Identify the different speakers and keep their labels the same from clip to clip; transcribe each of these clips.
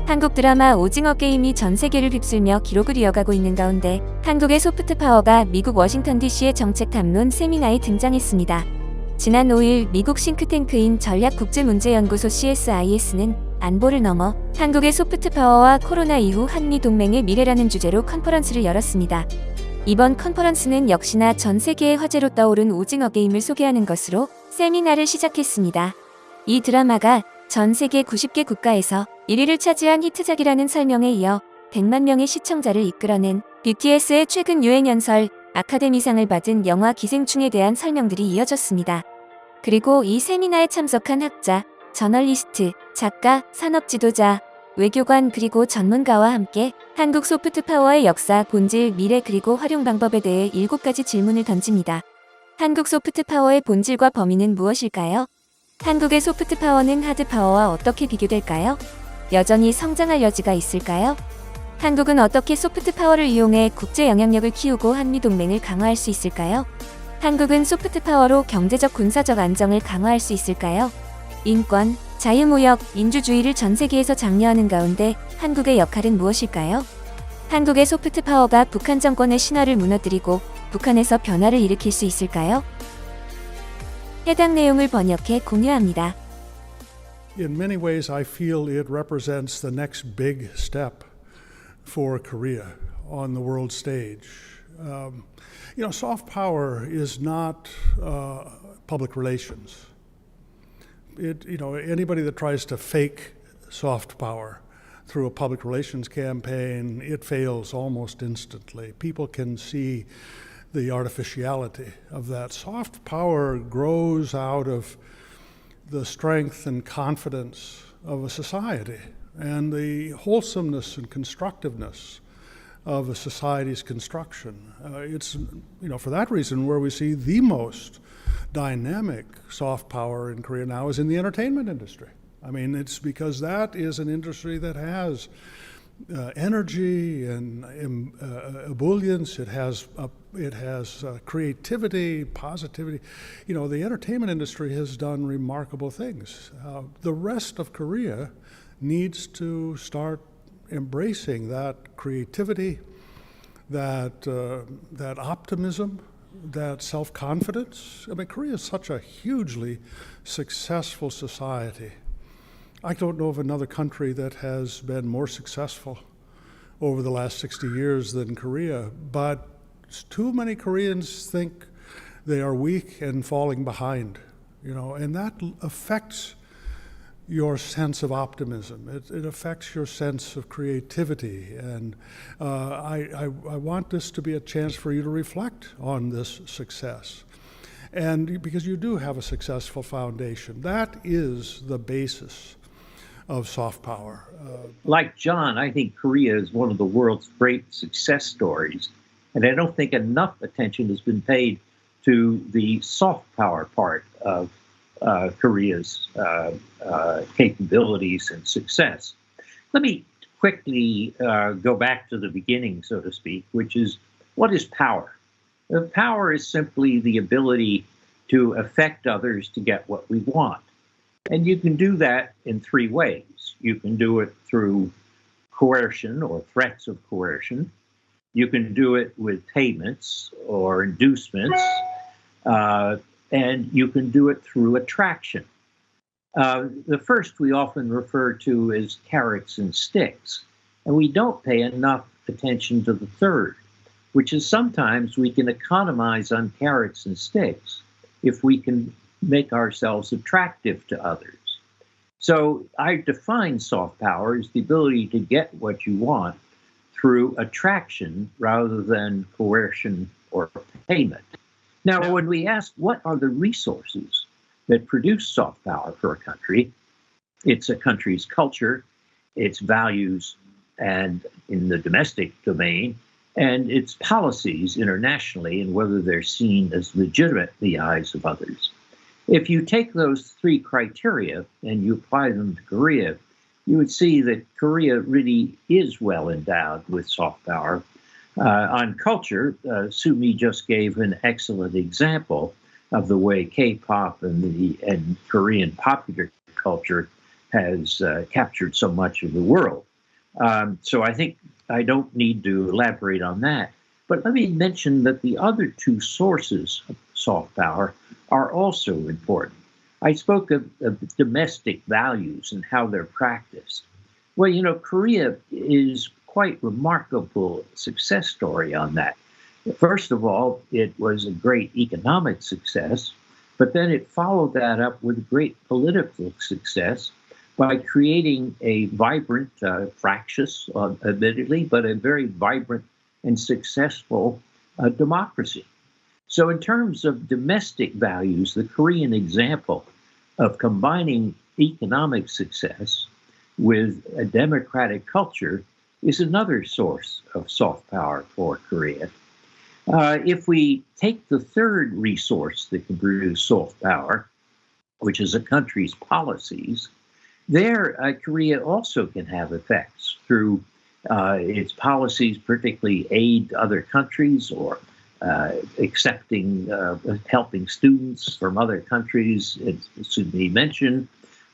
Speaker 1: 한국 드라마 오징어 게임이 전 세계를 휩쓸며 기록을 이어가고 있는 가운데 한국의 소프트 파워가 미국 워싱턴 DC의 정책 담론 세미나에 등장했습니다. 지난 5일 미국 싱크탱크인 전략국제문제연구소 CSIS는 안보를 넘어 한국의 소프트 파워와 코로나 이후 한미 동맹의 미래라는 주제로 컨퍼런스를 열었습니다. 이번 컨퍼런스는 역시나 전 세계의 화제로 떠오른 오징어 게임을 소개하는 것으로 세미나를 시작했습니다. 이 드라마가 전 세계 90개 국가에서 1위를 차지한 히트작이라는 설명에 이어 100만 명의 시청자를 이끌어낸 BTS의 최근 유행연설 아카데미상을 받은 영화 기생충에 대한 설명들이 이어졌습니다. 그리고 이 세미나에 참석한 학자, 저널리스트, 작가, 산업지도자, 외교관 그리고 전문가와 함께 한국 소프트 파워의 역사, 본질, 미래 그리고 활용 방법에 대해 7가지 질문을 던집니다. 한국 소프트 파워의 본질과 범위는 무엇일까요? 한국의 소프트 파워는 하드 파워와 어떻게 비교될까요? 여전히 성장할 여지가 있을까요? 한국은 어떻게 소프트 파워를 이용해 국제 영향력을 키우고 한미 동맹을 강화할 수 있을까요? 한국은 소프트 파워로 경제적 군사적 안정을 강화할 수 있을까요? 인권, 자유무역, 민주주의를 전 세계에서 장려하는 가운데 한국의 역할은 무엇일까요? 한국의 소프트 파워가 북한 정권의 신화를 무너뜨리고 북한에서 변화를 일으킬 수 있을까요? 해당 내용을 번역해 공유합니다.
Speaker 2: In many ways, I feel it represents the next big step for Korea on the world stage. Soft power is not public relations. Anybody that tries to fake soft power through a public relations campaign, it fails almost instantly. People can see the artificiality of that. Soft power grows out of the strength and confidence of a society and the wholesomeness and constructiveness of a society's construction. It's for that reason where we see the most dynamic soft power in Korea now is in the entertainment industry. I mean, it's because that is an industry that has energy and ebullience. It has creativity, positivity. The entertainment industry has done remarkable things. The rest of Korea needs to start embracing that creativity, that optimism, that self-confidence. I mean, Korea is such a hugely successful society. I don't know of another country that has been more successful over the last 60 years than Korea, but too many Koreans think they are weak and falling behind, and that affects your sense of optimism. It affects your sense of creativity, and I want this to be a chance for you to reflect on this success. And because you do have a successful foundation, that is the basis of soft power.
Speaker 3: Like John, I think Korea is one of the world's great success stories, and I don't think enough attention has been paid to the soft power part of Korea's capabilities and success. Let me quickly go back to the beginning, so to speak, which is, what is power? Power is simply the ability to affect others to get what we want. And you can do that in three ways. You can do it through coercion or threats of coercion. You can do it with payments or inducements. And you can do it through attraction. The first we often refer to as carrots and sticks. And we don't pay enough attention to the third, which is sometimes we can economize on carrots and sticks if we can make ourselves attractive to others. So I define soft power as the ability to get what you want through attraction rather than coercion or payment. Now, when we ask what are the resources that produce soft power for a country, it's a country's culture, its values, and in the domestic domain, and its policies internationally, and whether they're seen as legitimate in the eyes of others. If you take those three criteria and you apply them to Korea, you would see that Korea really is well endowed with soft power. On culture, Sumi just gave an excellent example of the way K-pop and Korean popular culture has captured so much of the world. So I think I don't need to elaborate on that. But let me mention that the other two sources of soft power are also important. I spoke of domestic values and how they're practiced. Well, you know, Korea is quite remarkable success story on that. First of all, it was a great economic success, but then it followed that up with great political success by creating a vibrant, fractious, admittedly, but a very vibrant and successful democracy. So in terms of domestic values, the Korean example of combining economic success with a democratic culture is another source of soft power for Korea. If we take the third resource that can produce soft power, which is a country's policies, there Korea also can have effects through its policies, particularly aid to other countries or accepting, helping students from other countries, as Sumi mentioned.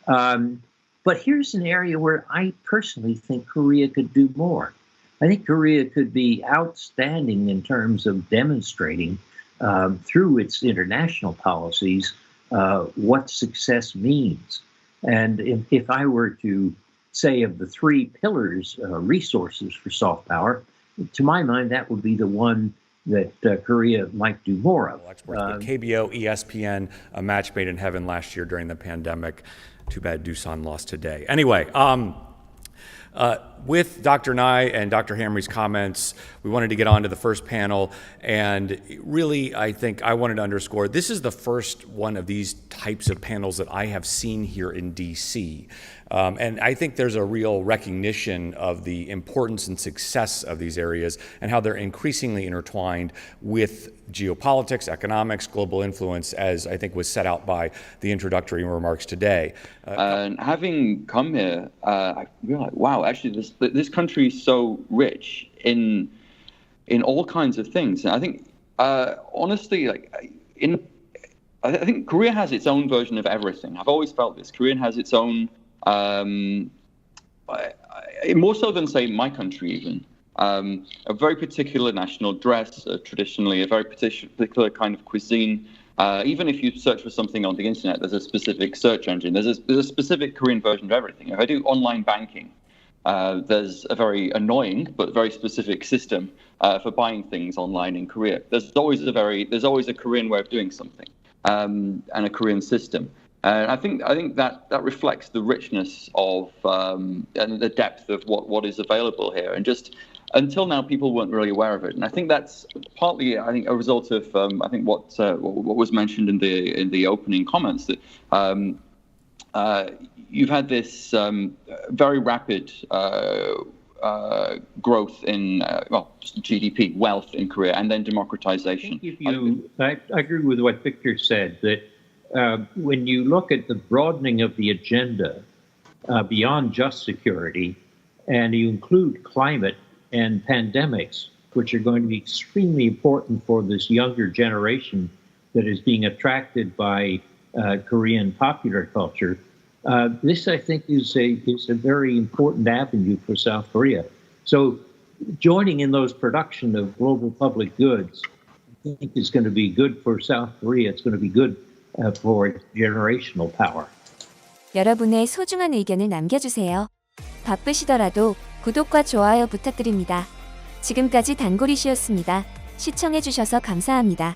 Speaker 3: But here's an area where I personally think Korea could do more. I think Korea could be outstanding in terms of demonstrating through its international policies what success means. And if I were to say of the three pillars, resources for soft power, to my mind, that would be the one that Korea might do more of.
Speaker 4: KBO, ESPN, a match made in heaven last year during the pandemic. Too bad Doosan lost today. Anyway, with Dr. Nye and Dr. Hamry's comments, we wanted to get on to the first panel. And really, I think I wanted to underscore, this is the first one of these types of panels that I have seen here in DC. And I think there's a real recognition of the importance and success of these areas and how they're increasingly intertwined with geopolitics, economics, global influence, as I think was set out by the introductory remarks today.
Speaker 5: And having come here, I realized, wow, actually, this country is so rich in all kinds of things. And I think, honestly, I think Korea has its own version of everything. I've always felt this. Korea has its own, more so than, say, my country even. A very particular national dress, traditionally, a very particular kind of cuisine. Even if you search for something on the internet, there's a specific search engine. There's a specific Korean version of everything. If I do online banking, there's a very annoying but very specific system for buying things online in Korea. There's always a Korean way of doing something, and a Korean system. And I think that reflects the richness of and the depth of what is available here. And just until now, people weren't really aware of it. And I think that's partly, I think, a result of what was mentioned in the opening comments, that you've had this very rapid growth in GDP, wealth in Korea, and then democratization.
Speaker 3: I agree with what Victor said, that when you look at the broadening of the agenda beyond just security, and you include climate and pandemics, which are going to be extremely important for this younger generation that is being attracted by Korean popular culture, this, I think, is a very important avenue for South Korea. So joining in those production of global public goods, I think is going to be good for South Korea. It's going to be good for generational power.
Speaker 1: 여러분의 소중한 의견을 남겨주세요. 바쁘시더라도 구독과 좋아요 부탁드립니다. 지금까지 단골이시였습니다. 시청해주셔서 감사합니다.